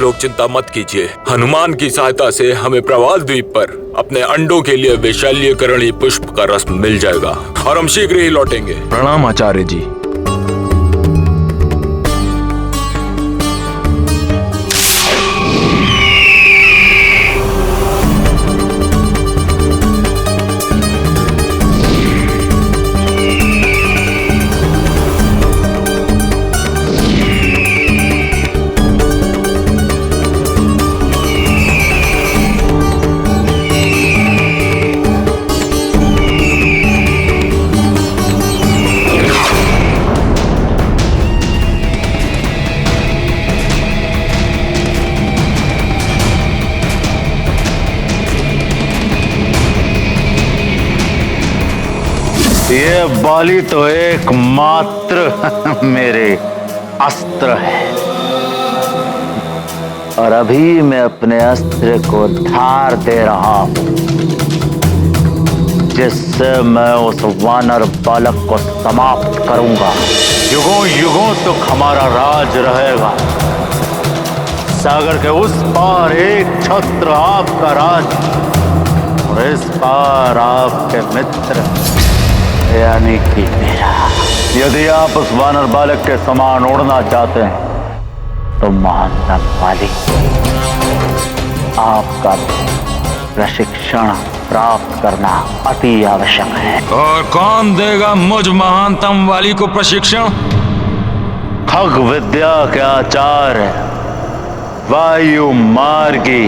आप लोग चिंता मत कीजिए। हनुमान की सहायता से हमें प्रवाल द्वीप पर अपने अंडों के लिए वैशाल्यकरणी पुष्प का रस मिल जाएगा और हम शीघ्र ही लौटेंगे। प्रणाम आचार्य जी। ये बाली तो एकमात्र मेरे अस्त्र है और अभी मैं अपने अस्त्र को धार दे रहा हूं, जिससे मैं उस वानर बालक को समाप्त करूंगा। युगों युगों तक हमारा राज रहेगा। सागर के उस पार एक छत्र आपका राज और इस पार आपके मित्र यानी कि मेरा। यदि आप उस वानर बालक के समान उड़ना चाहते हैं तो महानतम वाली आपका प्रशिक्षण प्राप्त करना अति आवश्यक है। और कौन देगा मुझ महानतम वाली को प्रशिक्षण? खग विद्या के आचार्य वायु मार्गी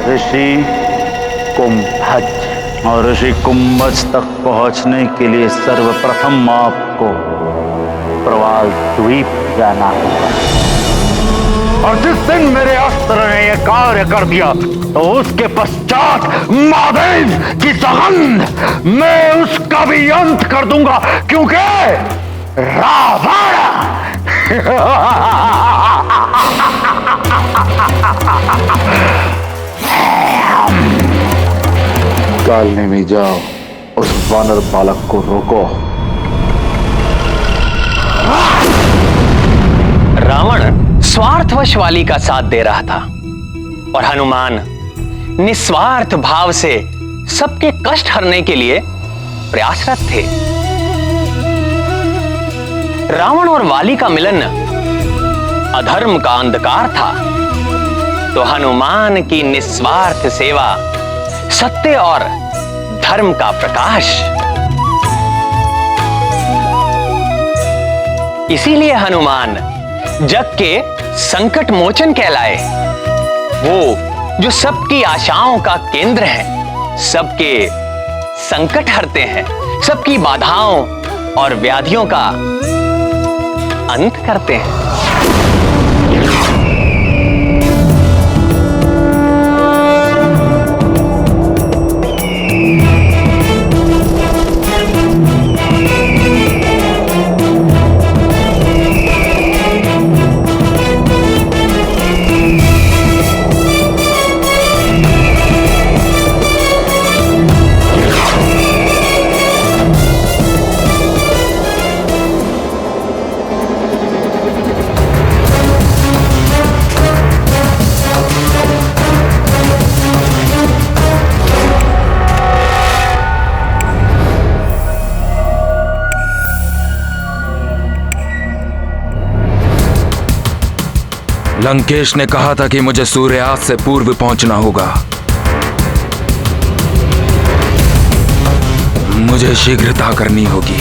ऋषि कुंभज, और ऋषि कुंभज तक पहुंचने के लिए सर्वप्रथम आपको प्रवाल द्वीप जाना होगा। और जिस दिन मेरे अस्त्र ने यह कार्य कर दिया तो उसके पश्चात महादेव की सौगंध मैं उसका भी अंत कर दूंगा, क्योंकि रावण कालने में जाओ, उस वानर बालक को रोको। रावण स्वार्थवश वाली का साथ दे रहा था और हनुमान निस्वार्थ भाव से सबके कष्ट हरने के लिए प्रयासरत थे। रावण और वाली का मिलन अधर्म का अंधकार था, तो हनुमान की निस्वार्थ सेवा सत्य और धर्म का प्रकाश। इसीलिए हनुमान जग के संकट मोचन कहलाए। वो जो सबकी आशाओं का केंद्र है, सबके संकट हरते हैं, सबकी बाधाओं और व्याधियों का अंत करते हैं। लंकेश ने कहा था कि मुझे सूर्यास्त से पूर्व पहुंचना होगा। मुझे शीघ्रता करनी होगी।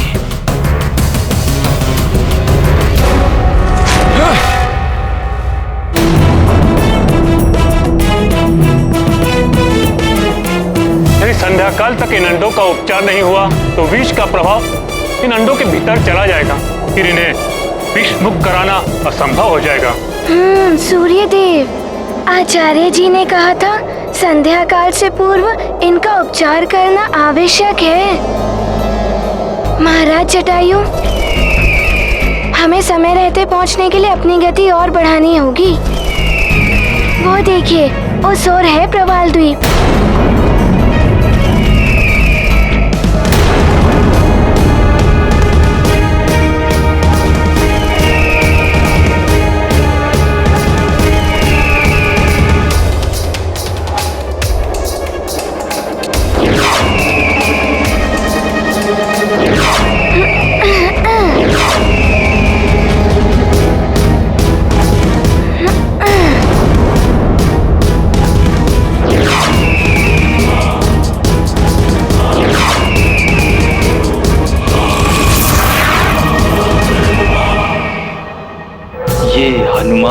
यदि संध्या काल तक इन अंडों का उपचार नहीं हुआ तो विष का प्रभाव इन अंडों के भीतर चला जाएगा, फिर इन्हें विष मुक्त कराना असंभव हो जाएगा। सूर्यदेव, आचार्य जी ने कहा था संध्या काल से पूर्व इनका उपचार करना आवश्यक है। महाराज जटायु, हमें समय रहते पहुंचने के लिए अपनी गति और बढ़ानी होगी। वो देखिए, उस ओर है प्रवाल द्वीप।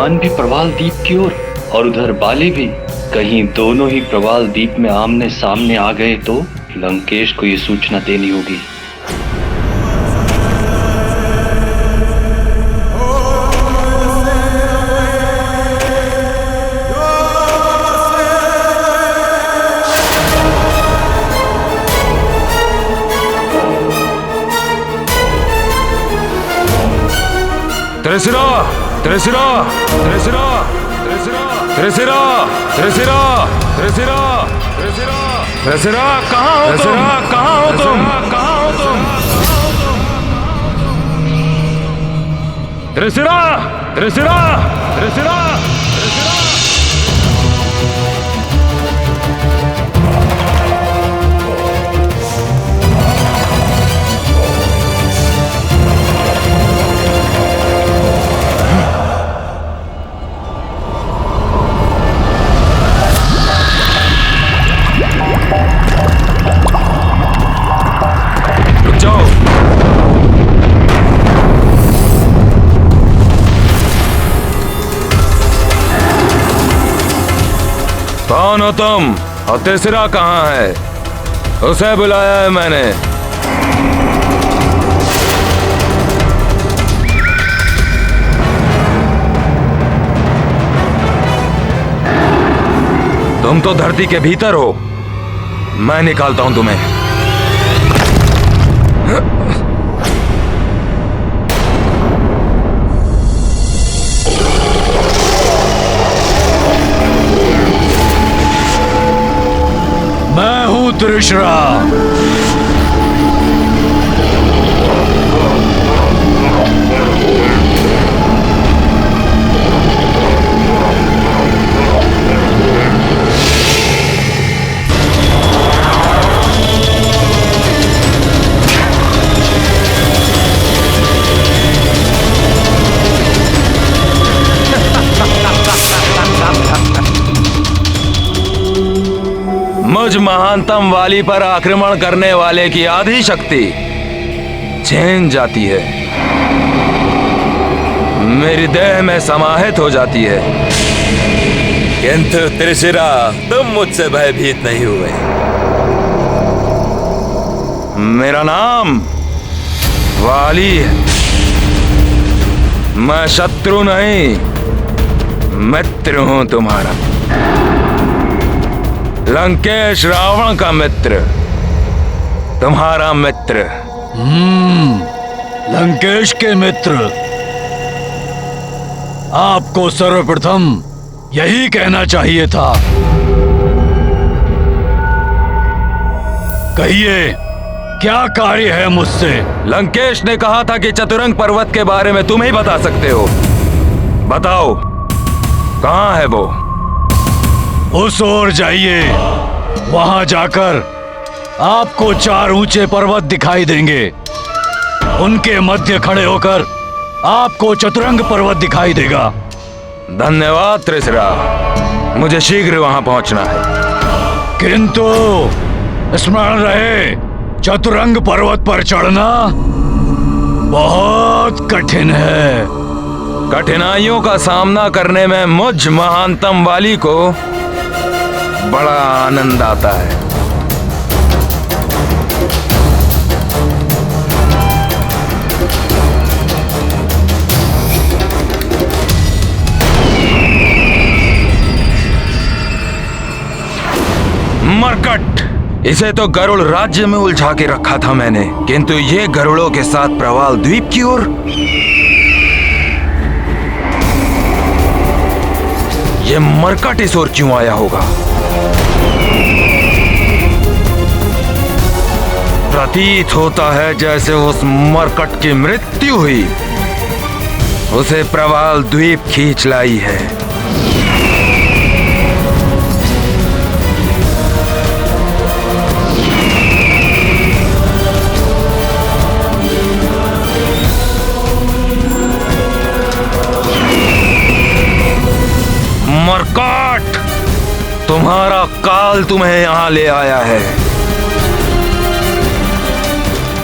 हनुमान भी प्रवाल द्वीप की ओर और उधर बाली भी। कहीं दोनों ही प्रवाल द्वीप में आमने सामने आ गए तो लंकेश को ये सूचना देनी होगी। त्रिशिरा, त्रिशिरा, त्रिशिरा, त्रिशिरा, त्रिशिरा, त्रिशिरा, त्रिशिरा, त्रिशिरा, त्रिशिरा, कहाँ हो तुम? कहाँ हो तुम? कहाँ हो तुम? त्रिशिरा, त्रिशिरा, त्रिशिरा, त्रिशिरा। कौन हो तुम और त्रिशिरा कहाँ है? उसे बुलाया है मैंने। तुम तो धरती के भीतर हो, मैं निकालता हूं तुम्हें। मैं हूं त्रिशिरा। मुझ महानतम वाली पर आक्रमण करने वाले की आधी शक्ति छीन जाती है, मेरी देह में समाहित हो जाती है। किंतु त्रिशिरा, तुम मुझसे भयभीत नहीं हुए। मेरा नाम वाली है। मैं शत्रु नहीं, मित्र हूं तुम्हारा। लंकेश रावण का मित्र, तुम्हारा मित्र। लंकेश के मित्र। आपको सर्वप्रथम यही कहना चाहिए था। कहिए, क्या कार्य है मुझसे? लंकेश ने कहा था कि चतुरंग पर्वत के बारे में तुम ही बता सकते हो। बताओ, कहाँ है वो? उस ओर जाइए। वहां जाकर आपको 4 ऊंचे पर्वत दिखाई देंगे। उनके मध्य खड़े होकर आपको चतुरंग पर्वत दिखाई देगा। धन्यवाद त्रिशिरा, मुझे शीघ्र वहां पहुंचना है। किंतु स्मरण रहे, चतुरंग पर्वत पर चढ़ना बहुत कठिन है। कठिनाइयों का सामना करने में मुझ महानतम वाली को बड़ा आनंद आता है। मरकट, इसे तो गरुड़ राज्य में उलझा के रखा था मैंने, किंतु ये गरुड़ों के साथ प्रवाल द्वीप की ओर। ये मरकट इस ओर क्यों आया होगा? प्रतीत होता है जैसे उस मरकट की मृत्यु हुई, उसे प्रवाल द्वीप खींच लाई है। मरकट, तुम्हारा काल तुम्हें यहां ले आया है।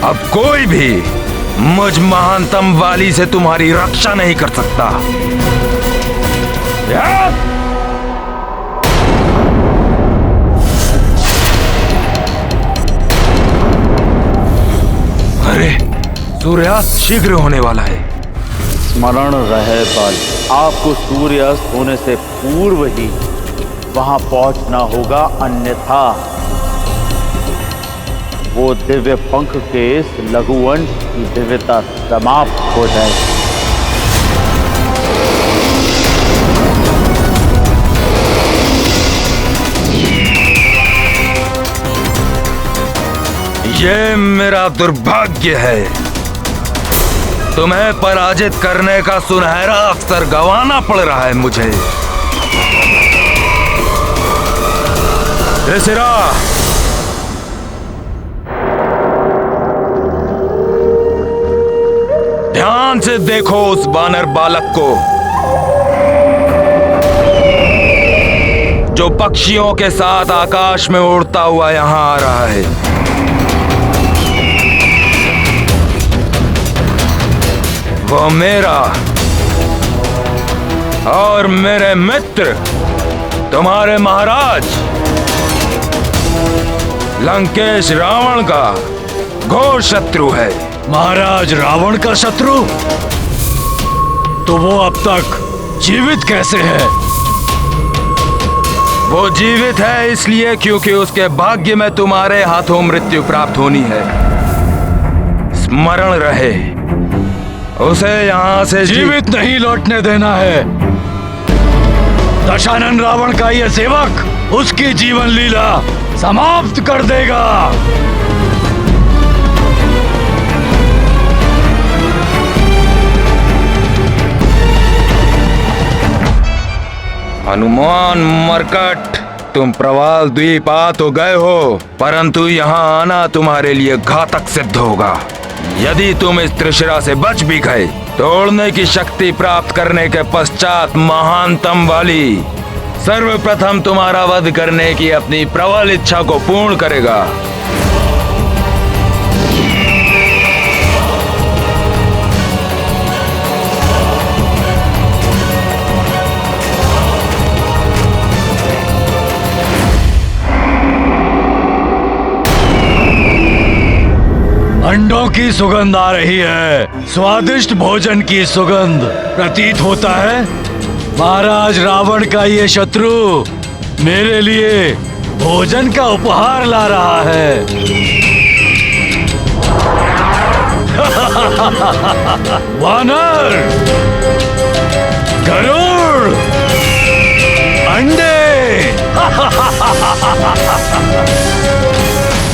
अब कोई भी मुझ महानतम वाली से तुम्हारी रक्षा नहीं कर सकता। अरे सूर्यास्त शीघ्र होने वाला है। स्मरण रहे बाल, आपको सूर्यास्त होने से पूर्व ही वहां पहुंचना होगा, अन्यथा वो दिव्य पंख के इस लघुवंश की दिव्यता समाप्त हो जाएगी। ये मेरा दुर्भाग्य है। तुम्हें पराजित करने का सुनहरा अवसर गंवाना पड़ रहा है मुझे। तिसरा ध्यान से देखो उस वानर बालक को जो पक्षियों के साथ आकाश में उड़ता हुआ यहां आ रहा है। वो मेरा और मेरे मित्र, तुम्हारे महाराज लंकेश रावण का घोर शत्रु है। महाराज रावण का शत्रु? तो वो अब तक जीवित कैसे है? वो जीवित है इसलिए क्योंकि उसके भाग्य में तुम्हारे हाथों मृत्यु प्राप्त होनी है। स्मरण रहे, उसे यहाँ से जीवित नहीं लौटने देना है। दशानन रावण का यह सेवक उसकी जीवन लीला समाप्त कर देगा। हनुमान मरकट, तुम प्रवाल द्वीप आ तो गए हो, परंतु यहाँ आना तुम्हारे लिए घातक सिद्ध होगा। यदि तुम इस त्रिशिरा से बच भी गए, तोड़ने की शक्ति प्राप्त करने के पश्चात महानतम वाली सर्वप्रथम तुम्हारा वध करने की अपनी प्रबल इच्छा को पूर्ण करेगा। अंडों की सुगंध आ रही है, स्वादिष्ट भोजन की सुगंध प्रतीत होता है। महाराज रावण का ये शत्रु मेरे लिए भोजन का उपहार ला रहा है। वानर, गरुड़, अंडे।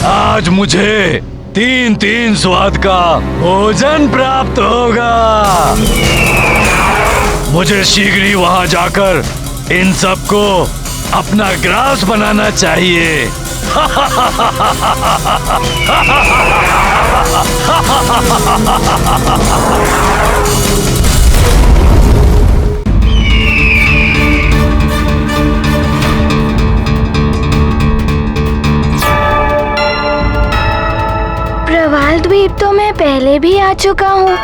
आज मुझे 3-3 स्वाद का भोजन प्राप्त होगा। मुझे शीघ्र ही वहां जाकर इन सबको अपना ग्रास बनाना चाहिए। प्रवाल द्वीप तो मैं पहले भी आ चुका हूँ,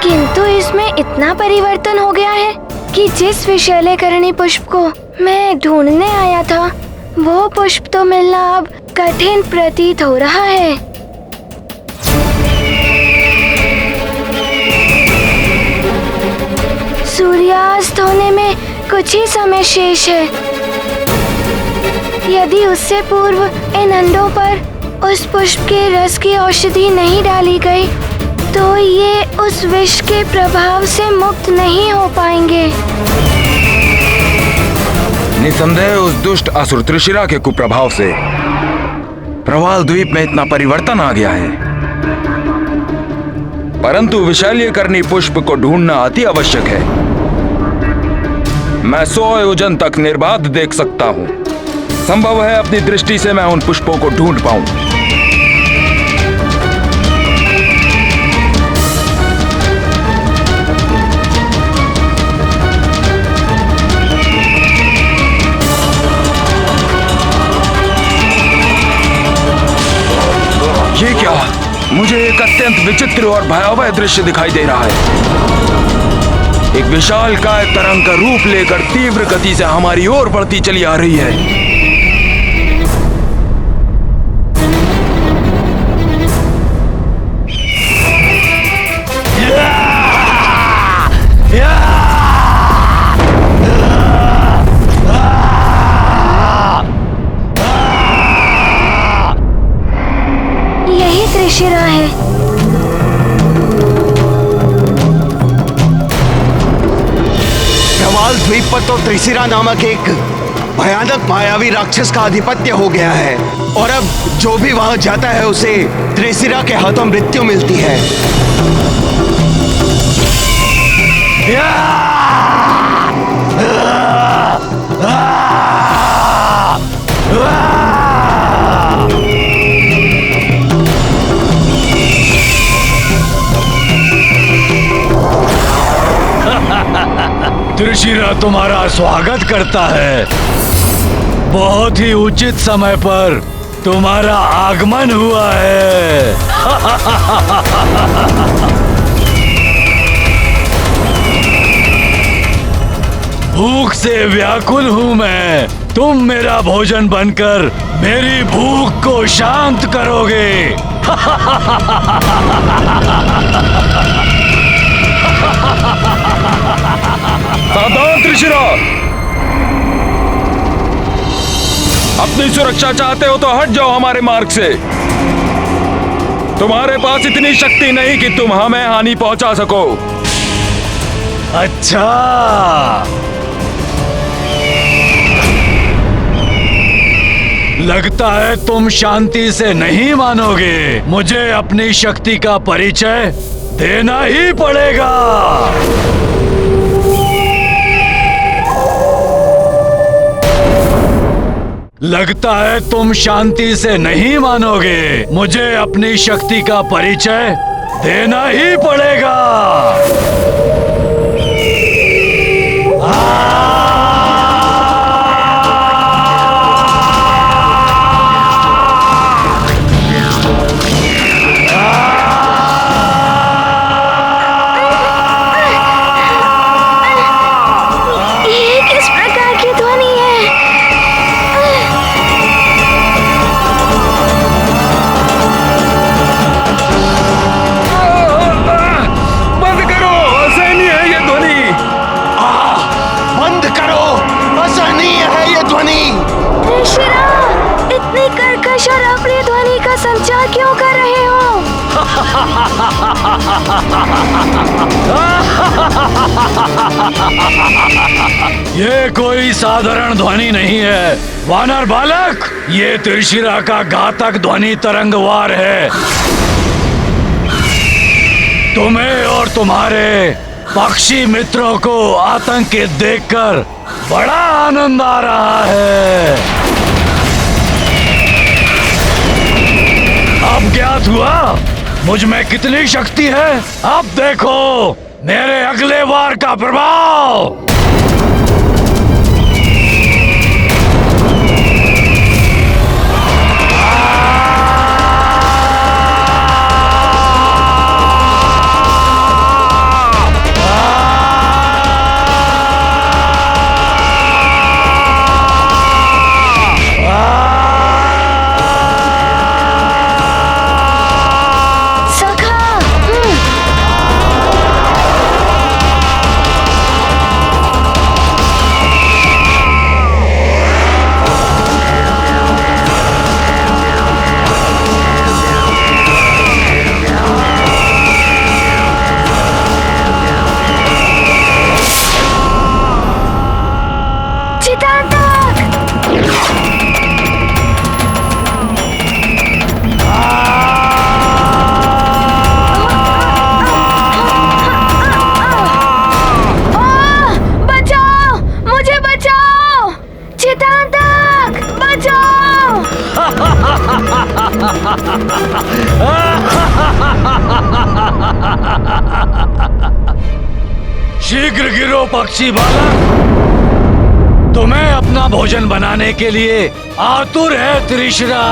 किंतु इसमें इतना परिवर्तन हो गया है कि जिस विशैलेकरणी पुष्प को मैं ढूंढने आया था, वो पुष्प तो मिलना अब कठिन प्रतीत हो रहा है। सूर्यास्त होने में कुछ ही समय शेष है। यदि उससे पूर्व इन अंडों पर उस पुष्प के रस की औषधि नहीं डाली गई, तो ये उस विष के प्रभाव से मुक्त नहीं हो पाएंगे। निसंदेह उस दुष्ट असुर त्रिशिरा के कुप्रभाव से प्रवाल द्वीप में इतना परिवर्तन आ गया है, परंतु विशैल्यकरणी पुष्प को ढूंढना अति आवश्यक है। मैं 100 योजन तक निर्बाध देख सकता हूँ। संभव है अपनी दृष्टि से मैं उन पुष्पों को ढूंढ पाऊं। ये क्या? मुझे एक अत्यंत विचित्र और भयावह दृश्य दिखाई दे रहा है। एक विशालकाय तरंग का रूप लेकर तीव्र गति से हमारी ओर बढ़ती चली आ रही है। यही त्रिशिरा है। प्रवाल द्वीप पर तो त्रिशिरा नामक एक भयानक मायावी राक्षस का आधिपत्य हो गया है और अब जो भी वहां जाता है उसे त्रिशिरा के हाथों मृत्यु मिलती है। त्रिशिरा तुम्हारा स्वागत करता है। बहुत ही उचित समय पर तुम्हारा आगमन हुआ है। भूख से व्याकुल हूँ मैं। तुम मेरा भोजन बनकर मेरी भूख को शांत करोगे। सावधान त्रिशिरा, अपनी सुरक्षा चाहते हो तो हट जाओ हमारे मार्ग से। तुम्हारे पास इतनी शक्ति नहीं कि तुम हमें हानि पहुंचा सको। अच्छा, लगता है तुम शांति से नहीं मानोगे। मुझे अपनी शक्ति का परिचय देना ही पड़ेगा। लगता है तुम शांति से नहीं मानोगे। मुझे अपनी शक्ति का परिचय देना ही पड़ेगा। ये किस प्रकार की ध्वनि है? बंद करो, असहनीय है ये ध्वनि। बंद करो, असहनीय है ये ध्वनि। त्रिशिरा, इतनी कर्कश और अप्रिय ध्वनि का संचार क्यों कर रहे हो? ये कोई साधारण ध्वनि नहीं है वानर बालक। ये त्रिशिरा का घातक ध्वनि तरंगवार है। तुम्हें और तुम्हारे पक्षी मित्रों को आतंकित देखकर बड़ा आनंद आ रहा है। अब ज्ञात हुआ मुझ में कितनी शक्ति है। अब देखो मेरे अगले वार का प्रभाव। शीघ्र गिरो पक्षी बालक। तुम्हें अपना भोजन बनाने के लिए आतुर है त्रिशिरा।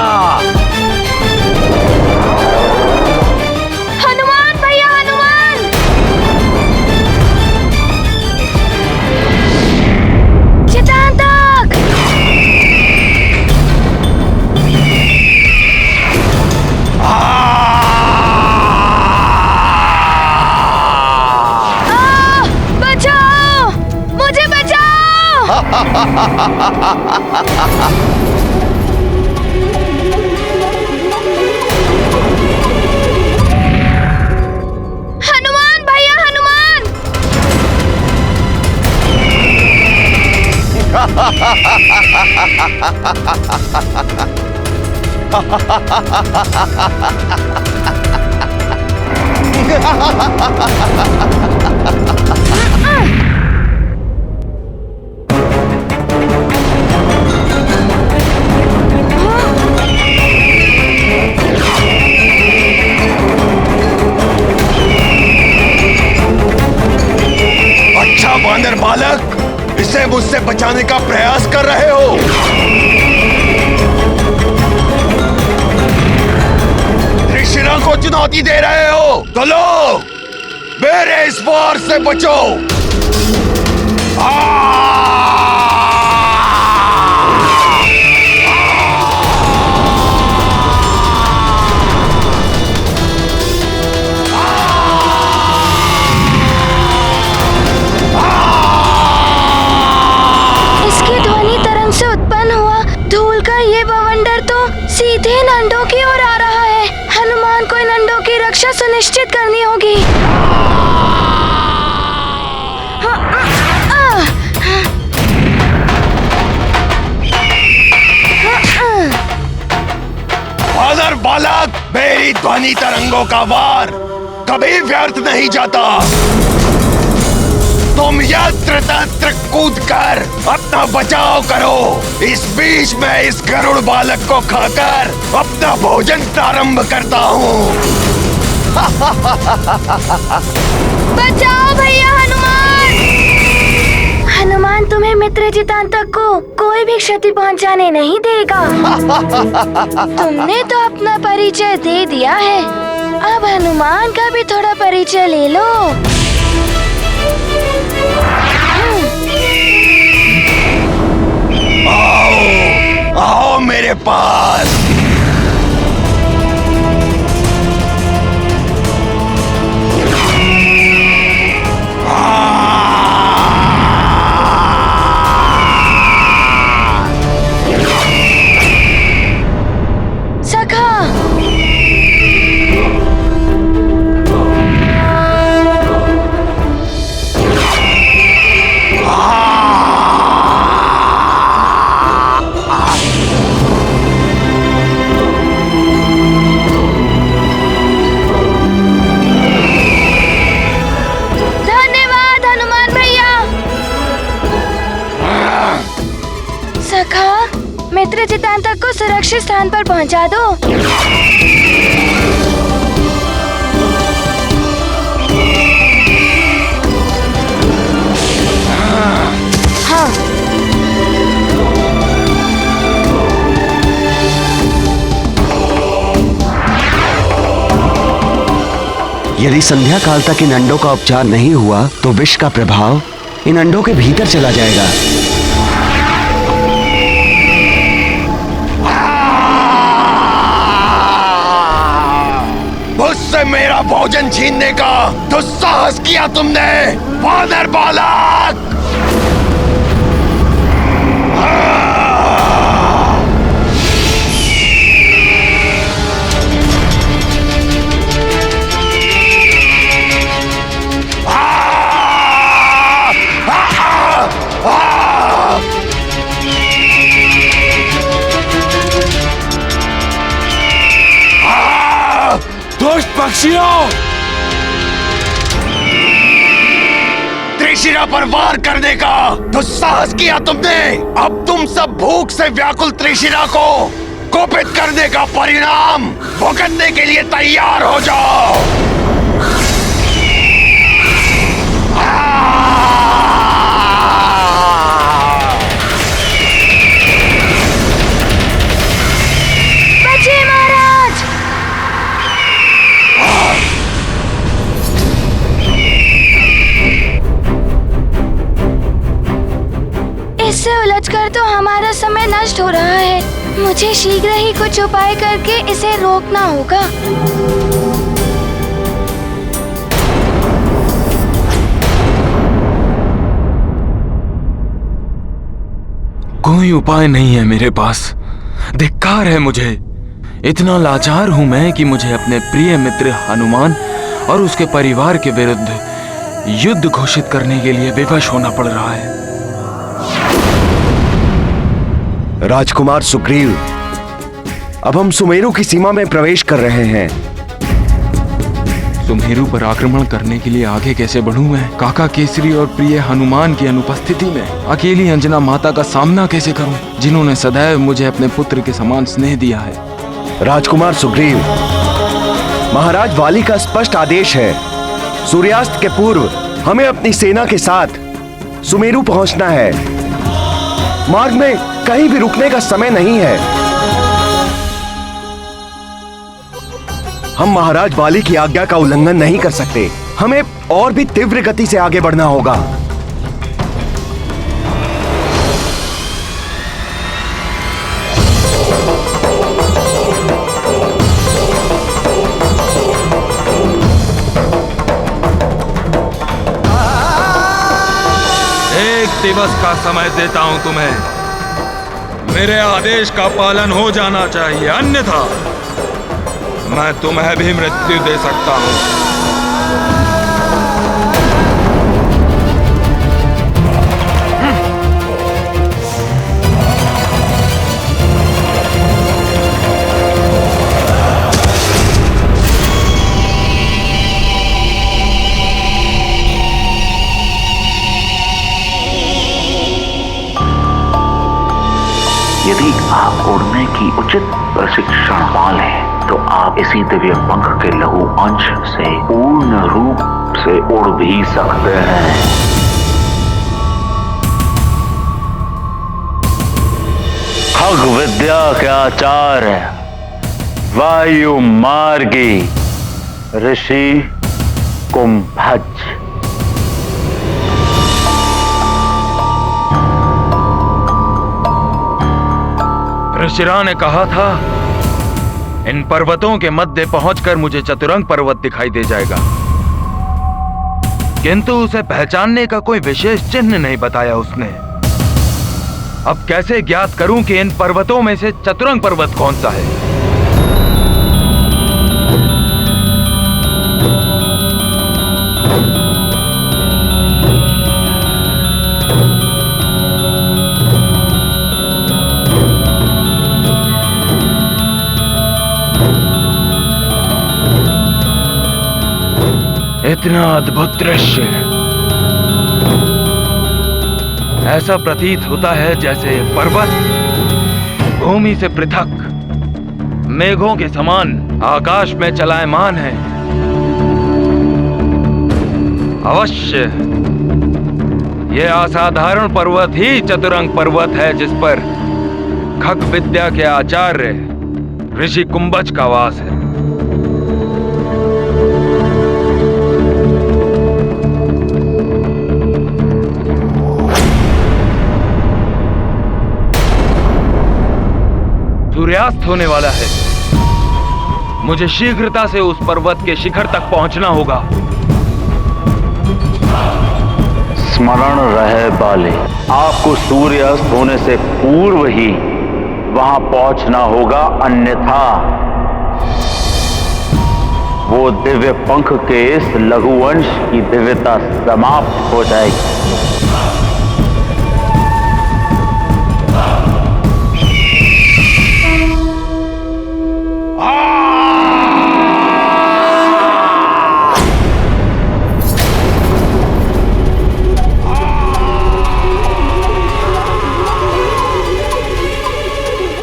हनुमान भैया, हनुमान! हनुमान भैया, हनुमान! अच्छा बानर बालक, इसे मुझसे बचाने का प्रयास कर रहे हो। त्रिशिरा को चुनौती दे रहे हो तो लो, मेरे इस वार से बचो। इसकी ध्वनि तरंग से उत्पन्न हुआ धूल का ये बवंडर तो सीधे नंदों की ओर आ रहा है। हनुमान को नंदों की रक्षा सुनिश्चित करनी होगी। बानर बालक, मेरी ध्वनि तरंगों का वार कभी व्यर्थ नहीं जाता। तुम यत्र तत्र कूद कर अपना बचाव करो। इस बीच मैं इस गरुड़ बालक को खाकर अपना भोजन प्रारंभ करता हूँ। बचाओ भैया हनुमान! हनुमान तुम्हें मित्र चितांतक को कोई भी क्षति पहुंचाने नहीं देगा। तुमने तो अपना परिचय दे दिया है, अब हनुमान का भी थोड़ा परिचय ले लो। आओ, आओ मेरे पास। सखा, धन्यवाद हनुमान भैया। सखा, मित्र चितांतक को सुरक्षित स्थान पर पहुंचा दो। हाँ। यदि संध्या काल तक इन अंडों का उपचार नहीं हुआ तो विष का प्रभाव इन अंडों के भीतर चला जाएगा। मुझसे मेरा भोजन छीनने का दुस्साहस किया तुमने, बानर बालक! दुष्ट पक्षियों! त्रिशिरा पर वार करने का दुस्साहस किया तुमने। अब तुम सब भूख से व्याकुल त्रिशिरा को कुपित करने का परिणाम भुगतने के लिए तैयार हो जाओ। बचिए महाराज! इससे उलझकर तो हमारा समय नष्ट हो रहा है। मुझे शीघ्र ही कुछ उपाय करके इसे रोकना होगा। कोई उपाय नहीं है मेरे पास। धिक्कार है मुझे। इतना लाचार हूं मैं कि मुझे अपने प्रिय मित्र हनुमान और उसके परिवार के विरुद्ध युद्ध घोषित करने के लिए विवश होना पड़ रहा है। राजकुमार सुग्रीव, अब हम सुमेरु की सीमा में प्रवेश कर रहे हैं। सुमेरु पर आक्रमण करने के लिए आगे कैसे बढ़ूं मैं? काका केसरी और प्रिय हनुमान की अनुपस्थिति में अकेली अंजना माता का सामना कैसे करूं, जिन्होंने सदैव मुझे अपने पुत्र के समान स्नेह दिया है। राजकुमार सुग्रीव, महाराज वाली का स्पष्ट आदेश है, सूर्यास्त के पूर्व हमें अपनी सेना के साथ सुमेरु पहुंचना है। मार्ग में कहीं भी रुकने का समय नहीं है। हम महाराज वाली की आज्ञा का उल्लंघन नहीं कर सकते। हमें और भी तीव्र गति से आगे बढ़ना होगा। एक दिवस का समय देता हूं तुम्हें। मेरे आदेश का पालन हो जाना चाहिए, अन्यथा मैं तुम्हें भी मृत्यु दे सकता हूं। यदि आप उड़ने की उचित प्रशिक्षण पा लें तो आप इसी दिव्य पंख के लघु अंश से पूर्ण रूप से उड़ भी सकते हैं। खग विद्या के आचार्य वायु मार्गी ऋषि कुंभज। ऋषिरा ने कहा था इन पर्वतों के मध्य पहुंचकर मुझे चतुरंग पर्वत दिखाई दे जाएगा, किंतु उसे पहचानने का कोई विशेष चिन्ह नहीं बताया उसने। अब कैसे ज्ञात करूं कि इन पर्वतों में से चतुरंग पर्वत कौन सा है? इतना अद्भुत दृश्य, ऐसा प्रतीत होता है जैसे पर्वत भूमि से पृथक मेघों के समान आकाश में चलायमान है। अवश्य यह असाधारण पर्वत ही चतुरंग पर्वत है, जिस पर खग विद्या के आचार्य ऋषि कुंभज का वास है। सूर्यास्त होने वाला है। मुझे शीघ्रता से उस पर्वत के शिखर तक पहुंचना होगा। स्मरण रहे बाले, आपको सूर्यास्त होने से पूर्व ही वहां पहुंचना होगा, अन्यथा वो दिव्य पंख के इस लघुवंश की दिव्यता समाप्त हो जाएगी।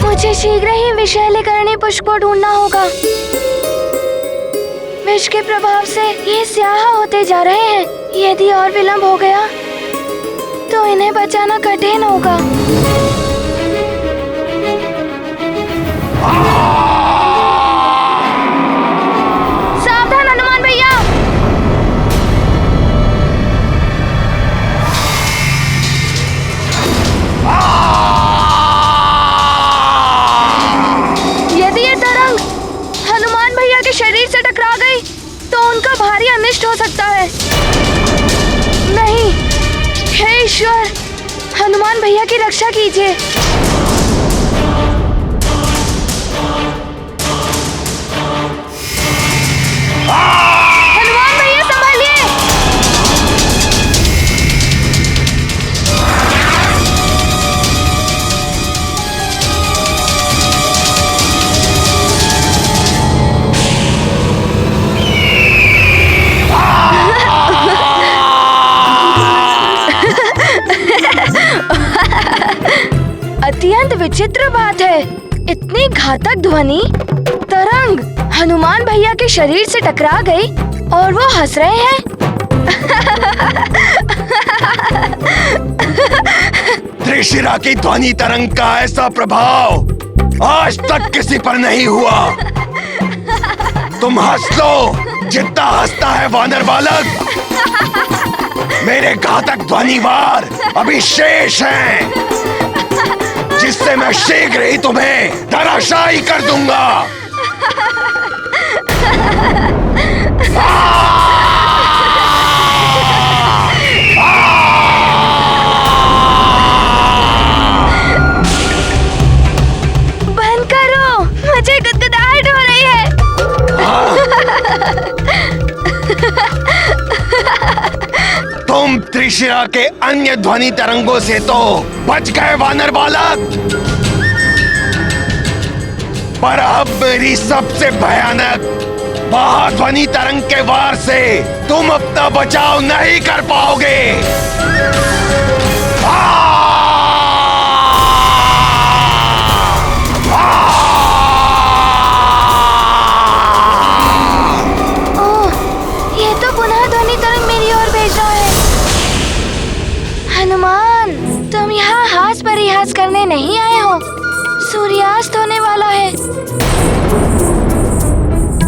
मुझे शीघ्र ही विषैलीकरणी पुष्प को ढूंढना होगा। विष के प्रभाव से ये स्याह होते जा रहे हैं। यदि और विलंब हो गया तो इन्हें बचाना कठिन होगा। सावधान हनुमान भैया। यदि ये तरंग हनुमान भैया के शरीर से टकरा गई तो उनका भारी अनिष्ट हो सकता है। नहीं, हे ईश्वर, हनुमान भैया की रक्षा कीजिए। अत्यंत विचित्र बात है, इतनी घातक ध्वनि तरंग हनुमान भैया के शरीर से टकरा गई और वो हंस रहे हैं। त्रिशिरा की ध्वनि तरंग का ऐसा प्रभाव आज तक किसी पर नहीं हुआ। तुम हंस लो जितना हंसता है वानर बालक। मेरे घातक ध्वनिवार अभी शेष हैं, जिससे मैं शीघ्र ही तुम्हें धराशायी कर दूंगा। बंद करो, मुझे गुदगुदाहट हो रही है। तुम त्रिशिरा के अन्य ध्वनि तरंगों से तो बच गए वानर बालक, पर अब मेरी सबसे भयानक महाध्वनि तरंग के वार से तुम अपना बचाव नहीं कर पाओगे। ये तो पुनः ध्वनि तरंग मेरी ओर भेज रहा है। हनुमान, तुम यहाँ हास परिहास करने नहीं आए हो। सूर्यास्त होने वाला है।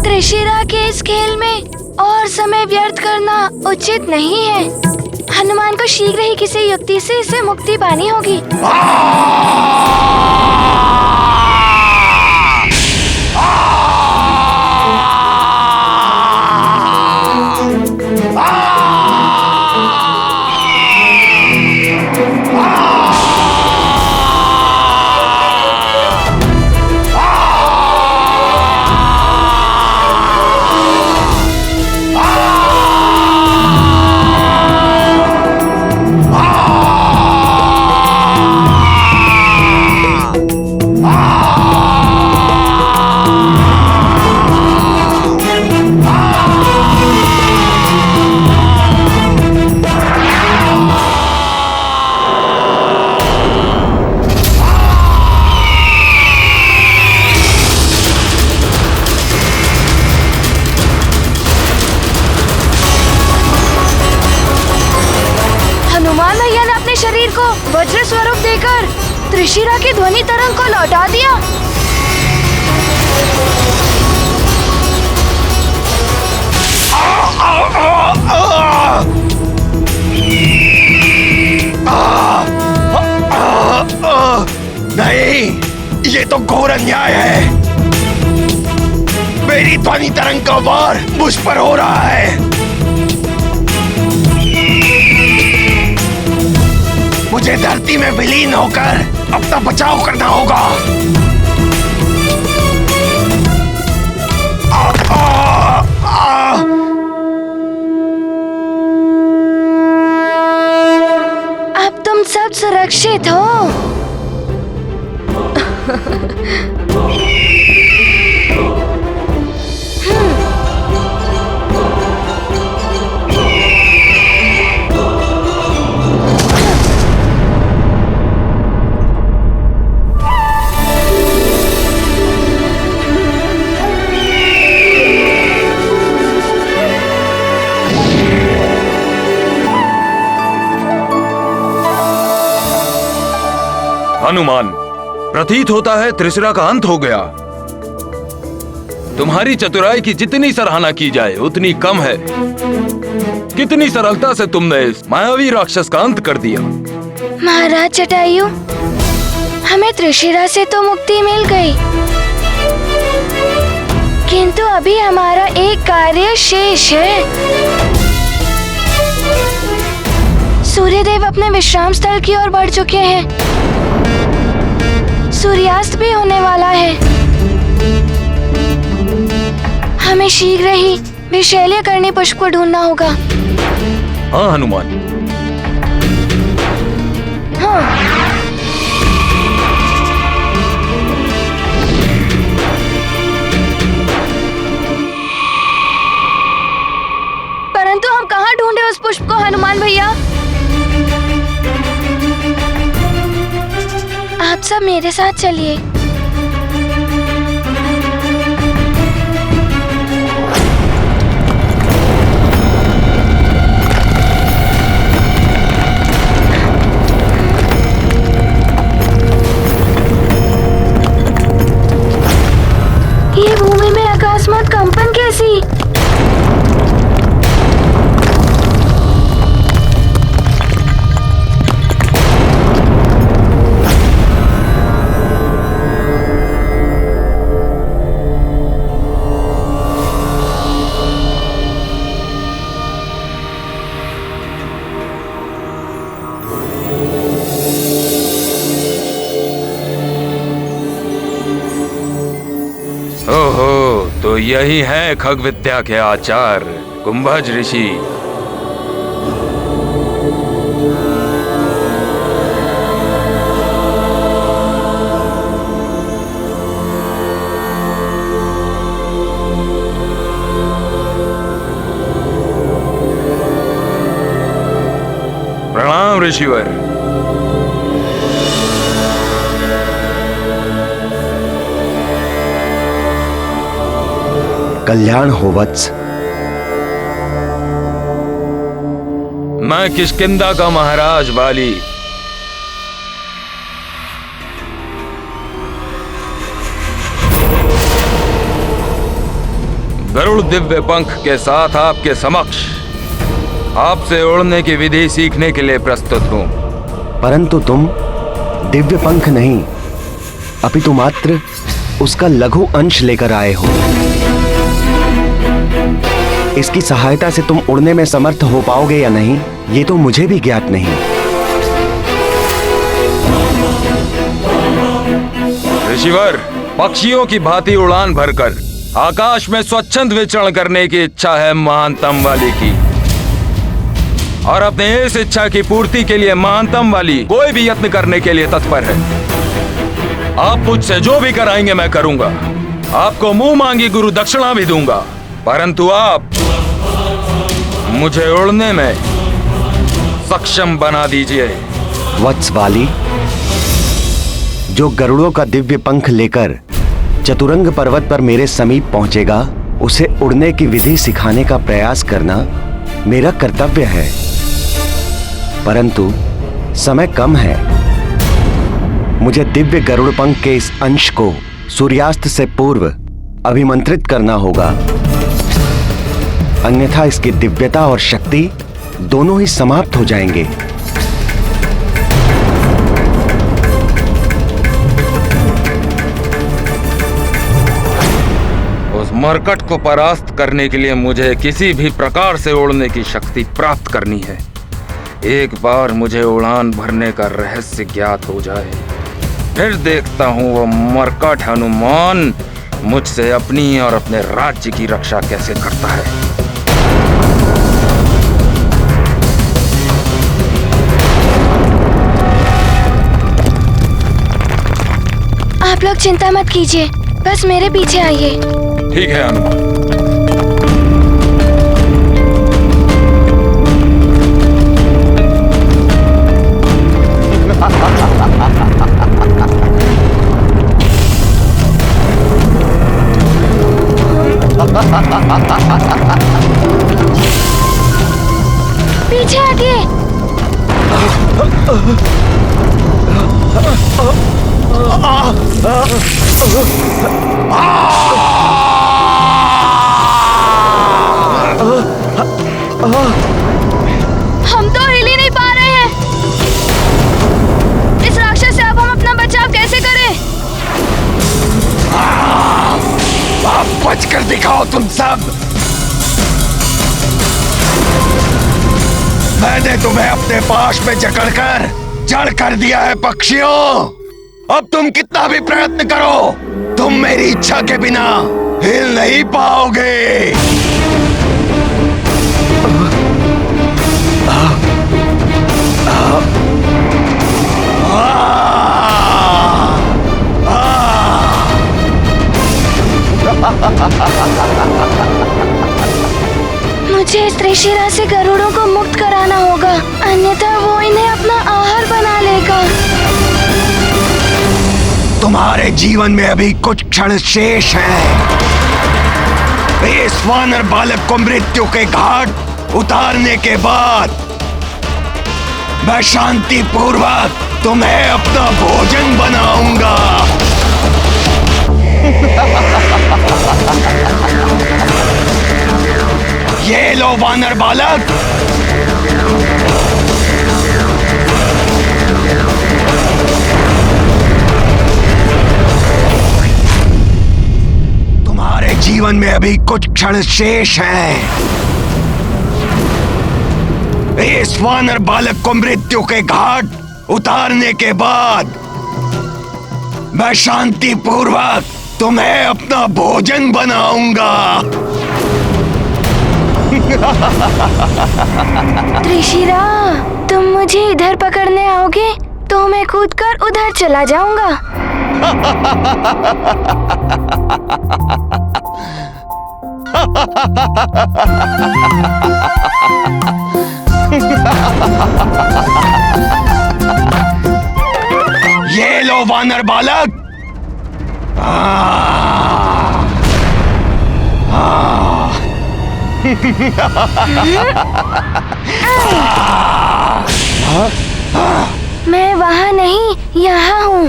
त्रिशिरा के इस खेल में और समय व्यर्थ करना उचित नहीं है। हनुमान को शीघ्र ही किसी युक्ति से इसे मुक्ति पानी होगी। हनुमान भैया ने अपने शरीर को वज्र स्वरूप देकर त्रिशिरा की ध्वनि तरंग को लौटा दिया। नहीं, ये तो घोर अन्याय है। मेरी ध्वनि तरंग का वार मुझ पर हो रहा है। मुझे धरती में विलीन होकर अपना बचाव करना होगा। अब तुम सब सुरक्षित हो। हनुमान, प्रतीत होता है त्रिशिरा का अंत हो गया। तुम्हारी चतुराई की जितनी सराहना की जाए उतनी कम है। कितनी सरलता से तुमने इस मायावी राक्षस का अंत कर दिया। महाराज जटायु, हमें त्रिशिरा से तो मुक्ति मिल गई, किंतु अभी हमारा एक कार्य शेष है। सूर्यदेव अपने विश्राम स्थल की ओर बढ़ चुके हैं। सूर्यास्त भी होने वाला है। हमें शीघ्र ही विशैल्यकर्णी पुष्प को ढूंढना होगा। हाँ हनुमान। हाँ। परंतु हम कहाँ ढूंढे उस पुष्प को हनुमान भैया? आप सब मेरे साथ चलिए। ये भूमि में अकस्मात कंपन कैसी? ओहो, तो यही है खग विद्या के आचार्य कुंभज ऋषि। प्रणाम ऋषिवर। कल्याण हो वत्स। मैं किष्किंधा का महाराज बाली। गरुड़ दिव्य पंख के साथ आपके समक्ष आपसे उड़ने की विधि सीखने के लिए प्रस्तुत हूं। परंतु तुम दिव्य पंख नहीं, अपितु मात्र उसका लघु अंश लेकर आए हो। इसकी सहायता से तुम उड़ने में समर्थ हो पाओगे या नहीं, ये तो मुझे भी ज्ञात नहीं। ऋषिवर, पक्षियों की भांति उड़ान भरकर आकाश में स्वच्छंद विचरण करने की इच्छा है महानतम वाली की, और अपने इस इच्छा की पूर्ति के लिए महानतम वाली कोई भी यत्न करने के लिए तत्पर है। आप मुझसे जो भी कराएंगे मैं करूंगा। आपको मुंह मांगी गुरु दक्षिणा भी दूंगा, परंतु आप मुझे उड़ने में सक्षम बना दीजिए। वत्स वाली, जो गरुड़ों का दिव्य पंख लेकर चतुरंग पर्वत पर मेरे समीप पहुंचेगा, उसे उड़ने की विधि सिखाने का प्रयास करना मेरा कर्तव्य है। परंतु समय कम है। मुझे दिव्य गरुड़ पंख के इस अंश को सूर्यास्त से पूर्व अभिमंत्रित करना होगा, अन्यथा इसकी दिव्यता और शक्ति दोनों ही समाप्त हो जाएंगे। उस मरकट को परास्त करने के लिए मुझे किसी भी प्रकार से उड़ने की शक्ति प्राप्त करनी है। एक बार मुझे उड़ान भरने का रहस्य ज्ञात हो जाए, फिर देखता हूँ वो मरकट हनुमान मुझसे अपनी और अपने राज्य की रक्षा कैसे करता है। आप लोग चिंता मत कीजिए, बस मेरे पीछे आइए। ठीक है हनुमान। पीछे हटिए। हम तो हिल ही नहीं पा रहे हैं। इस राक्षस से अब हम अपना बचाव कैसे करें? आप बच कर दिखाओ तुम सब। मैंने तुम्हें अपने पाश में जकड़कर जड़ कर दिया है पक्षियों। अब तुम कितना भी प्रयत्न करो, तुम मेरी इच्छा के बिना हिल नहीं पाओगे। मुझे इस त्रिशिरा से गरुड़ों को मुक्त कराना होगा, अन्यथा वो इन्हें अपना आहार बना लेगा। तुम्हारे जीवन में अभी कुछ क्षण शेष हैं। इस वानर बालक को मृत्यु के घाट उतारने के बाद मैं शांति पूर्वक तुम्हें अपना भोजन बनाऊंगा। ये लो वानर बालक। तुम्हारे जीवन में अभी कुछ क्षण शेष हैं। इस वानर बालक को मृत्यु के घाट उतारने के बाद मैं शांति पूर्वक तुम्हें अपना भोजन बनाऊंगा। त्रिशिरा, तुम मुझे इधर पकड़ने आओगे तो मैं कूदकर उधर चला जाऊंगा। ये लो वानर बालक। मैं वहाँ नहीं, यहाँ हूँ।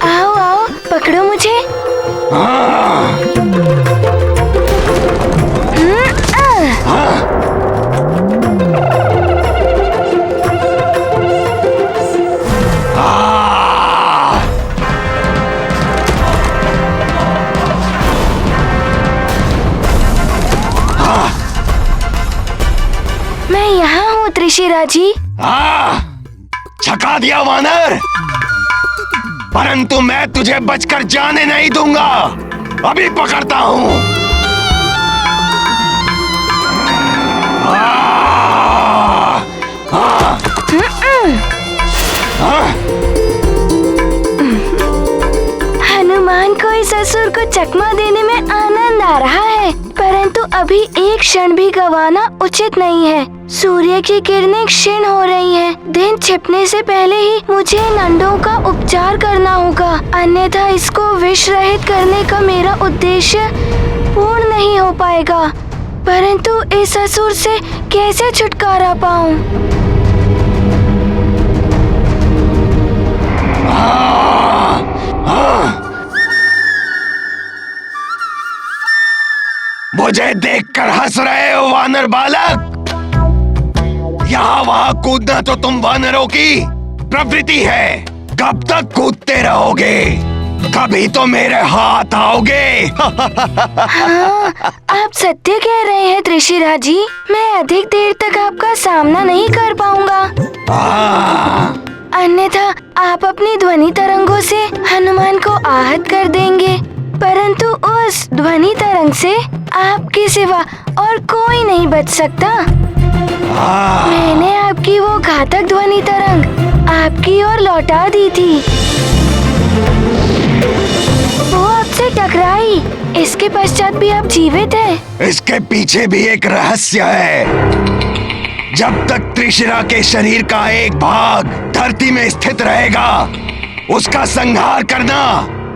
आओ आओ, पकड़ो मुझे। मैं यहाँ हूँ त्रिशिरा जी। छका दिया वानर, परंतु मैं तुझे बचकर जाने नहीं दूंगा। अभी पकड़ता हूँ। हनुमान को इस असुर को चकमा देने में आनंद आ रहा है, परंतु अभी एक क्षण भी गंवाना उचित नहीं है। सूर्य की किरणें क्षीण हो रही हैं। दिन छिपने से पहले ही मुझे इन अंडों का उपचार करना होगा, अन्यथा इसको विष रहित करने का मेरा उद्देश्य पूर्ण नहीं हो पाएगा। परंतु इस असुर से कैसे छुटकारा पाऊं? मुझे देखकर हंस रहे हो वानर बालक? यहाँ वहाँ कूदना तो तुम वानरों की प्रवृत्ति है। कब तक कूदते रहोगे? कभी तो मेरे हाथ आओगे। हाँ, आप सत्य कह रहे हैं त्रिशिरा जी। मैं अधिक देर तक आपका सामना नहीं कर पाऊंगा। अन्यथा आप अपनी ध्वनि तरंगों से हनुमान को आहत कर देंगे, परंतु उस ध्वनि तरंग से आपके सिवा और कोई नहीं बच सकता। मैंने आपकी वो घातक ध्वनि तरंग आपकी ओर लौटा दी थी। वो आपसे टकराई, इसके पश्चात भी आप जीवित हैं। इसके पीछे भी एक रहस्य है। जब तक त्रिशिरा के शरीर का एक भाग धरती में स्थित रहेगा, उसका संहार करना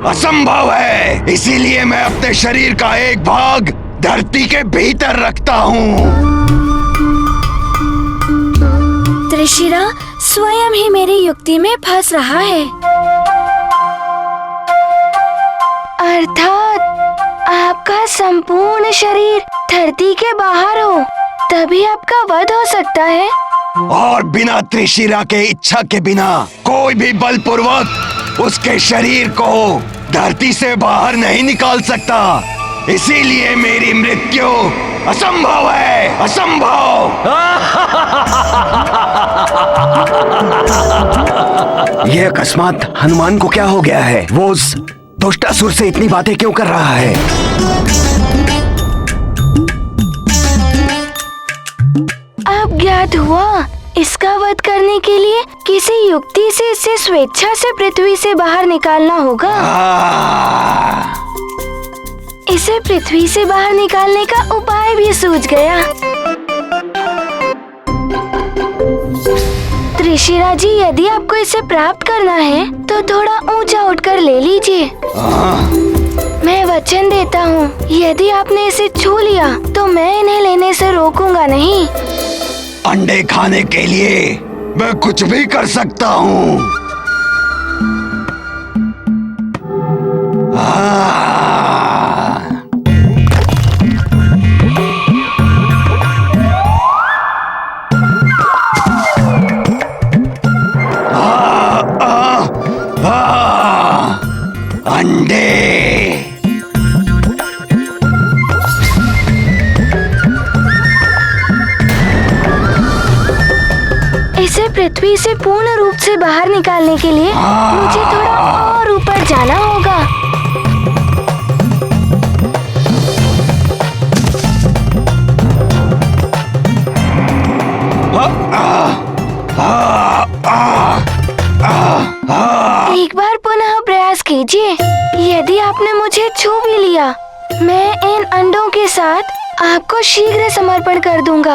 असंभव है। इसीलिए मैं अपने शरीर का एक भाग धरती के भीतर रखता हूँ। त्रिशिरा स्वयं ही मेरी युक्ति में फंस रहा है। अर्थात आपका संपूर्ण शरीर धरती के बाहर हो, तभी आपका वध हो सकता है। और बिना त्रिशिरा के इच्छा के बिना कोई भी बलपूर्वक उसके शरीर को धरती से बाहर नहीं निकाल सकता। इसीलिए मेरी मृत्यु असंभव है, असंभव। यह अकस्मात हनुमान को क्या हो गया है? वो उस दुष्टासुर से इतनी बातें क्यों कर रहा है? अब ज्ञात हुआ, इसका वध करने के लिए किसी युक्ति से इसे स्वेच्छा से पृथ्वी से बाहर निकालना होगा। इसे पृथ्वी से बाहर निकालने का उपाय भी सूझ गया। त्रिशिरा जी, यदि आपको इसे प्राप्त करना है तो थोड़ा ऊंचा उठकर ले लीजिए। मैं वचन देता हूँ, यदि आपने इसे छू लिया तो मैं इन्हें लेने से रोकूंगा नहीं। अंडे खाने के लिए मैं कुछ भी कर सकता हूँ। अंडे। इसे पृथ्वी से पूर्ण रूप से बाहर निकालने के लिए मुझे थोड़ा और ऊपर जाना होगा। एक बार पुनः प्रयास कीजिए। यदि आपने मुझे छू भी लिया, मैं इन अंडों के साथ आपको शीघ्र समर्पण कर दूंगा।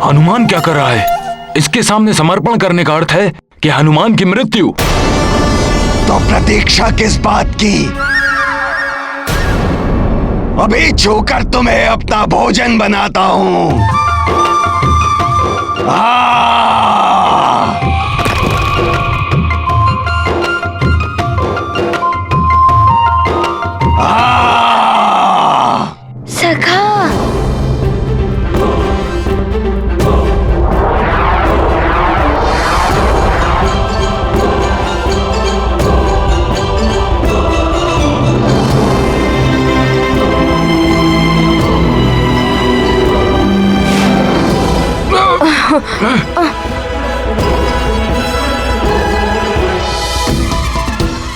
हनुमान क्या कर रहा है? इसके सामने समर्पण करने का अर्थ है कि हनुमान की मृत्यु। तो प्रतीक्षा किस बात की? अभी छूकर तुम्हें अपना भोजन बनाता हूँ। सखा,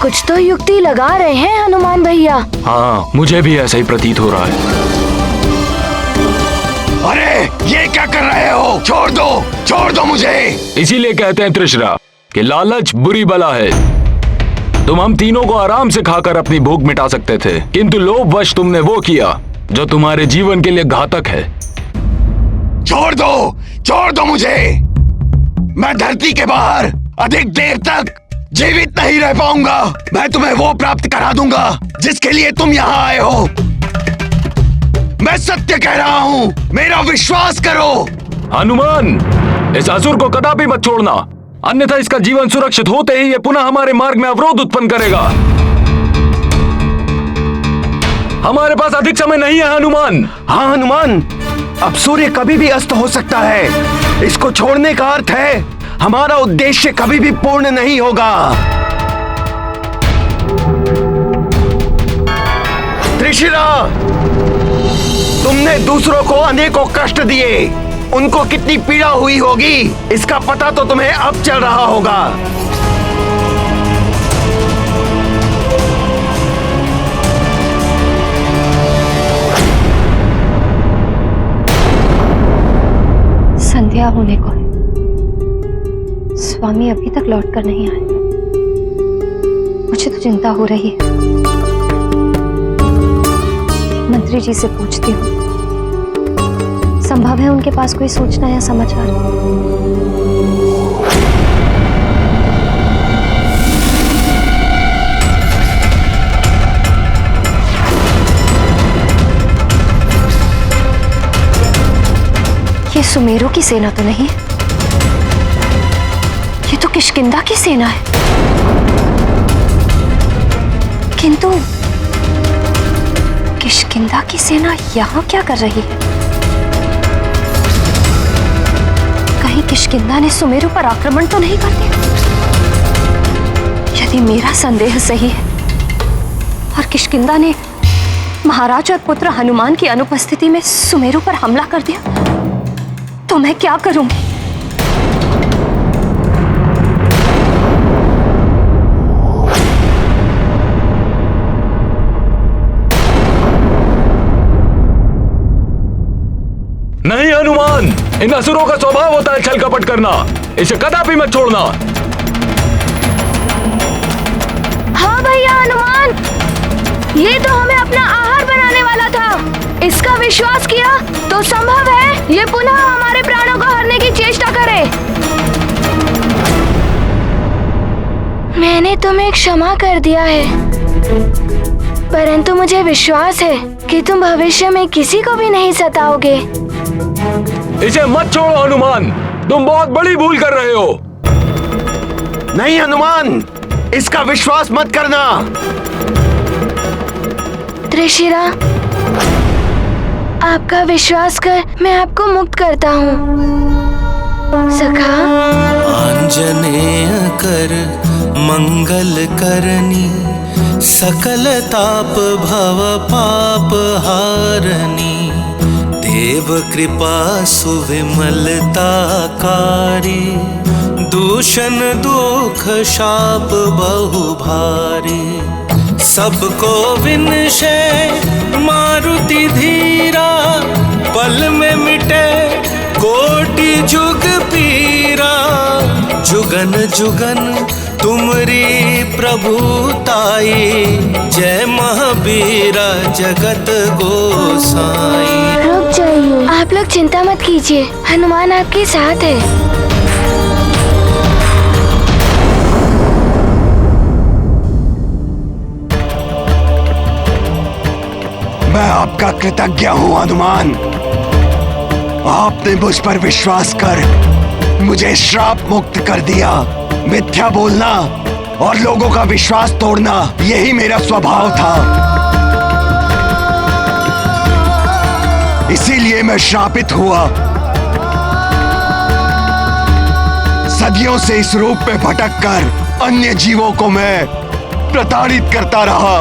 कुछ तो युक्ति लगा रहे हैं हनुमान भैया। हाँ, मुझे भी ऐसा ही प्रतीत हो रहा है। अरे ये क्या कर रहे हो? छोड़ दो मुझे। इसीलिए कहते हैं त्रिशिरा कि लालच बुरी बला है। तुम हम तीनों को आराम से खाकर अपनी भूख मिटा सकते थे, किंतु लोभवश तुमने वो किया जो तुम्हारे जीवन के लिए घातक है। छोड़ दो मुझे। मैं धरती के बाहर अधिक देर तक जीवित नहीं रह पाऊंगा। मैं तुम्हें वो प्राप्त करा दूंगा जिसके लिए तुम यहाँ आए हो। मैं सत्य कह रहा हूँ, मेरा विश्वास करो। हनुमान, इस असुर को कदापि मत छोड़ना, अन्यथा इसका जीवन सुरक्षित होते ही ये पुनः हमारे मार्ग में अवरोध उत्पन्न करेगा। हमारे पास अधिक समय नहीं है हनुमान। हाँ हनुमान, अब सूर्य कभी भी अस्त हो सकता है। इसको छोड़ने का अर्थ है हमारा उद्देश्य कभी भी पूर्ण नहीं होगा। त्रिशिरा, तुमने दूसरों को अनेकों कष्ट दिए, उनको कितनी पीड़ा हुई होगी इसका पता तो तुम्हें अब चल रहा होगा। संध्या होने को है, स्वामी अभी तक लौट कर नहीं आए। मुझे तो चिंता हो रही है। मंत्री जी से पूछती हूँ, संभव है उनके पास कोई सूचना या समाचार। ये सुमेरु की सेना तो नहीं है, ये तो किष्किंधा की सेना है। किंतु किष्किंधा की सेना यहाँ क्या कर रही है? कहीं किष्किंधा ने सुमेरु पर आक्रमण तो नहीं कर दिया? यदि मेरा संदेह सही है और किष्किंधा ने महाराज और पुत्र हनुमान की अनुपस्थिति में सुमेरु पर हमला कर दिया, तो मैं क्या करूंगी? नहीं हनुमान, इन असुरों का स्वभाव होता है छल कपट करना, इसे कदापि मत छोड़ना। हाँ भैया हनुमान, ये तो हमें अपना आहार बनाने वाला था। इसका विश्वास किया तो संभव है ये पुनः हमारे प्राणों को हरने की चेष्टा करे। मैंने तुम्हें क्षमा कर दिया है, परंतु मुझे विश्वास है कि तुम भविष्य में किसी को भी नहीं सताओगे। इसे मत छोड़ो हनुमान, तुम बहुत बड़ी भूल कर रहे हो। नहीं हनुमान, इसका विश्वास मत करना। त्रिशिरा, आपका विश्वास कर मैं आपको मुक्त करता हूँ। सखा, आंजनेय कर मंगल करनी, सकल ताप भव पाप हारनी, देव कृपा सुविमलता कारी, दूषण दुख शाप बहु भारी, सबको विनशे मारुति धीरा, पल में मिटे कोटि जुग पीरा, जुगन जुगन तुमरी प्रभुताई, जय महावीरा जगत गोसाई। रुक जाइए, आप लोग चिंता मत कीजिए, हनुमान आपके साथ है। मैं आपका कृतज्ञ हूँ हनुमान। आपने मुझ पर विश्वास कर मुझे श्राप मुक्त कर दिया। मिथ्या बोलना और लोगों का विश्वास तोड़ना यही मेरा स्वभाव था, इसीलिए मैं श्रापित हुआ। सदियों से इस रूप में भटक कर अन्य जीवों को मैं प्रताड़ित करता रहा,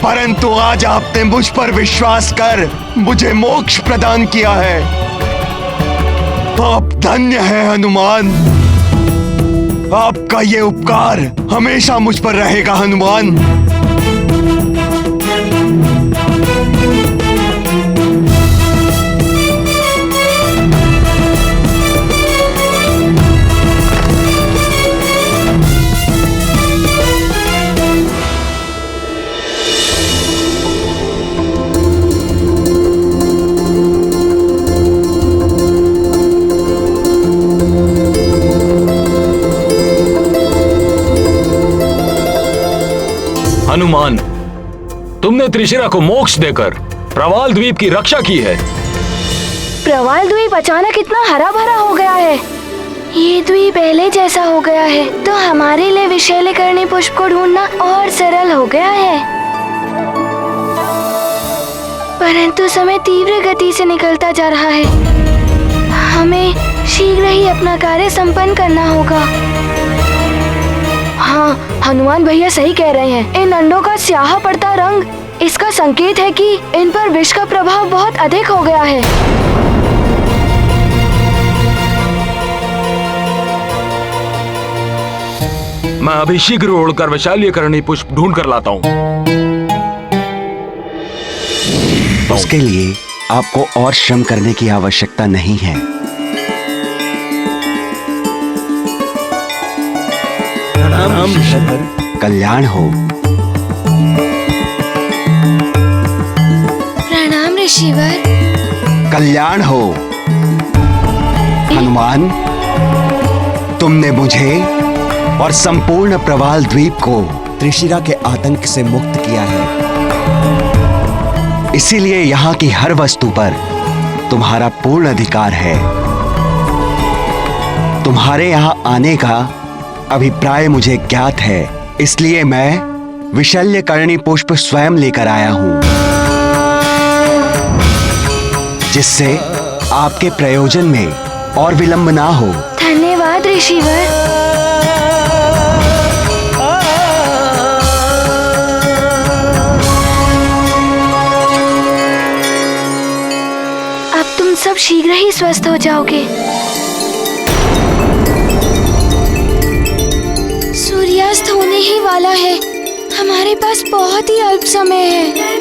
परंतु आज आपने मुझ पर विश्वास कर मुझे मोक्ष प्रदान किया है। आप धन्य हैं हनुमान। आपका ये उपकार हमेशा मुझ पर रहेगा हनुमान। हनुमान, तुमने त्रिशिरा को मोक्ष देकर प्रवाल द्वीप की रक्षा की है। प्रवाल द्वीप अचानक इतना हरा भरा हो गया है, ये द्वीप पहले जैसा हो गया है, तो हमारे लिए विषैले करनी पुष्प को ढूंढना और सरल हो गया है। परंतु समय तीव्र गति से निकलता जा रहा है, हमें शीघ्र ही अपना कार्य संपन्न करना होगा। हाँ, हनुमान भैया सही कह रहे हैं। इन अंडों का स्याह पड़ता रंग इसका संकेत है कि इन पर विष का प्रभाव बहुत अधिक हो गया है। मैं अभी शीघ्र उड़कर वैशाल्यकरणी पुष्प ढूंढ कर लाता हूँ। उसके लिए आपको और श्रम करने की आवश्यकता नहीं है। कल्याण हो। प्रणाम ऋषिवर। कल्याण हो। हनुमान, तुमने मुझे और संपूर्ण प्रवाल द्वीप को त्रिशिरा के आतंक से मुक्त किया है, इसीलिए यहाँ की हर वस्तु पर तुम्हारा पूर्ण अधिकार है। तुम्हारे यहाँ आने का अभिप्राय मुझे ज्ञात है, इसलिए मैं विशल्यकर्णी पुष्प स्वयं लेकर आया हूं, जिससे आपके प्रयोजन में और विलंब ना हो। धन्यवाद ऋषिवर। अब तुम सब शीघ्र ही स्वस्थ हो जाओगे। सूर्यास्त होने ही वाला है, हमारे पास बहुत ही अल्प समय है।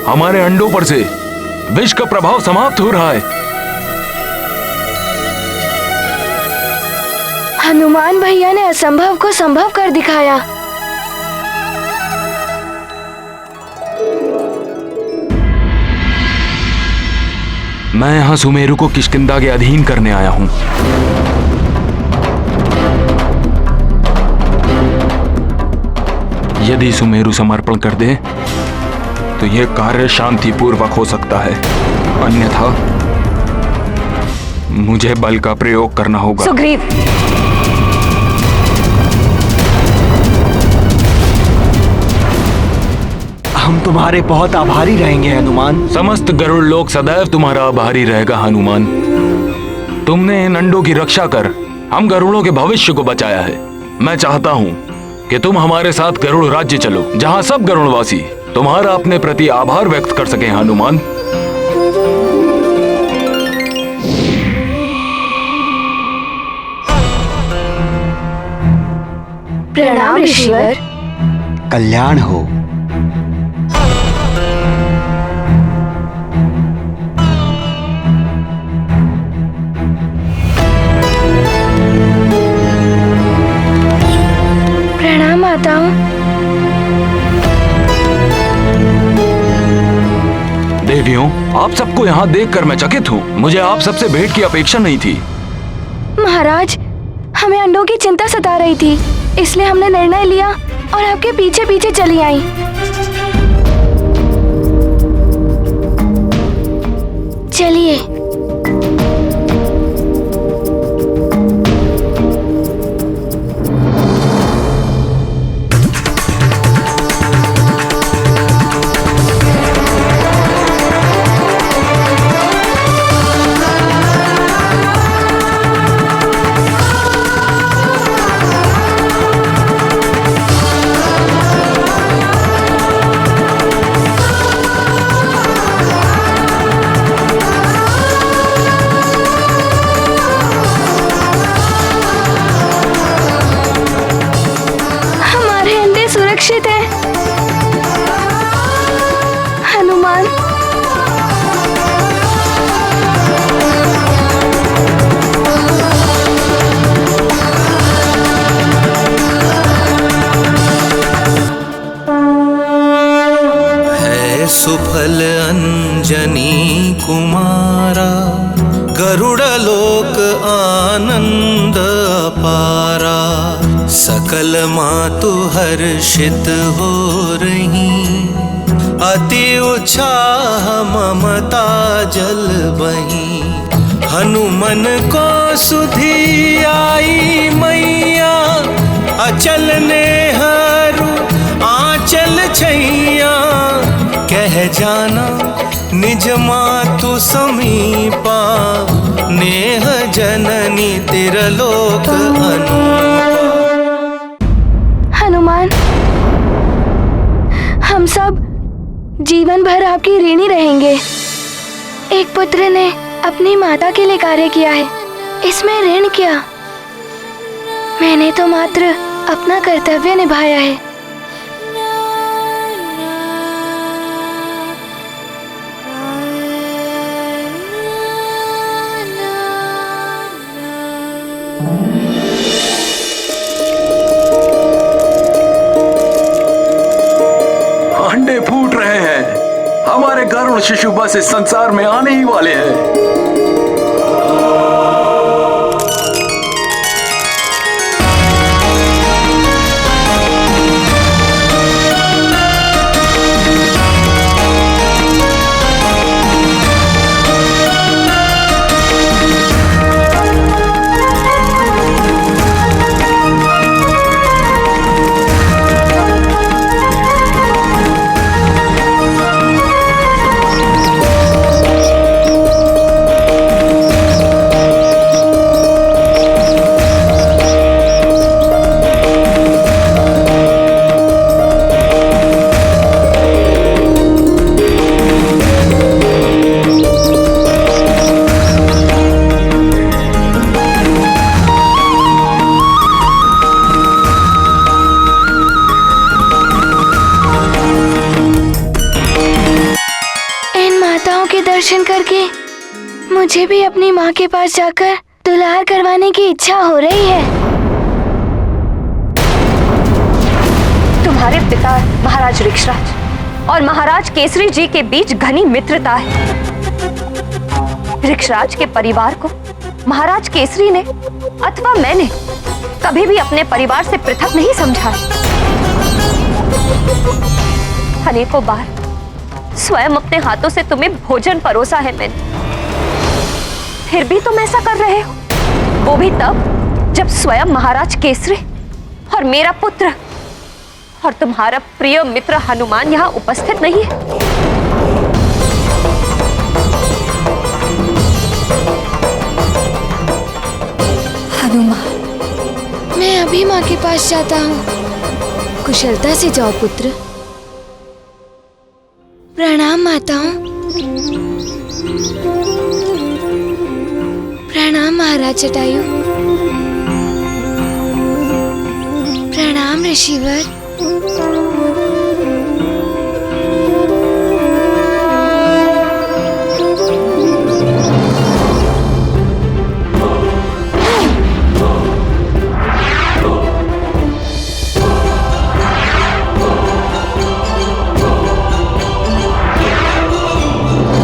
हमारे अंडों पर से विष का प्रभाव समाप्त हो रहा है। हनुमान भैया ने असंभव को संभव कर दिखाया। मैं यहाँ सुमेरु को किष्किंधा के अधीन करने आया हूँ। यदि सुमेरु समर्पण कर दे तो यह कार्य शांतिपूर्वक हो सकता है, अन्यथा मुझे बल का प्रयोग करना होगा। सुग्रीव, हम तुम्हारे बहुत आभारी रहेंगे हनुमान। समस्त गरुड़ लोक सदैव तुम्हारा आभारी रहेगा हनुमान। तुमने इन अंडों की रक्षा कर हम गरुड़ों के भविष्य को बचाया है। मैं चाहता हूँ कि तुम हमारे साथ गरुड़ राज्य चलो, जहाँ सब गरुड़वासी तुम्हारा अपने प्रति आभार व्यक्त कर सकें हनुमान। प्रणाम ऋषिवर। कल्याण हो। प्रणाम आता हूँ। देवियों, आप सबको यहाँ देखकर मैं चकित हूँ। मुझे आप सबसे भेंट की अपेक्षा नहीं थी। महाराज, हमें अंडों की चिंता सता रही थी, इसलिए हमने निर्णय लिया और आपके पीछे पीछे चली आई। चलिए। सुरक्षित है हनुमान। है सुफल अंजनी कुमारा, गरुड़ लोक आनंद अपारा। सकल मातु हर्षित हो रही, अति उत्साह ममता जल बही। हनुमन को सुधी आई मैया, अचल नेहरू आंचल छैया। कह जाना निज मातु समीपा, नेह जननी तिरलोक अनूपा। हनुमान, हम सब जीवन भर आपकी ऋणी रहेंगे। एक पुत्र ने अपनी माता के लिए कार्य किया है, इसमें ऋण क्या। मैंने तो मात्र अपना कर्तव्य निभाया है। अंडे फूट रहे हैं। हमारे गरुड़ शिशु बस इस संसार में आने ही वाले हैं। माताओं के दर्शन करके मुझे भी अपनी माँ के पास जाकर दुलार करवाने की इच्छा हो रही है। तुम्हारे पिता महाराज ऋक्षराज और महाराज केसरी जी के बीच घनी मित्रता है। ऋक्षराज के परिवार को महाराज केसरी ने अथवा मैंने कभी भी अपने परिवार से पृथक नहीं समझा। अनेकों बार स्वयं अपने हाथों से तुम्हें भोजन परोसा है मैंने, फिर भी तुम ऐसा कर रहे हो, वो भी तब जब स्वयं महाराज केसरी और मेरा पुत्र और तुम्हारा प्रिय मित्र हनुमान यहाँ उपस्थित नहीं है। हनुमान, मैं अभी माँ के पास जाता हूँ। कुशलता से जाओ पुत्र। प्रणाम माताओं। प्रणाम महाराज जटायु। प्रणाम ऋषिवर।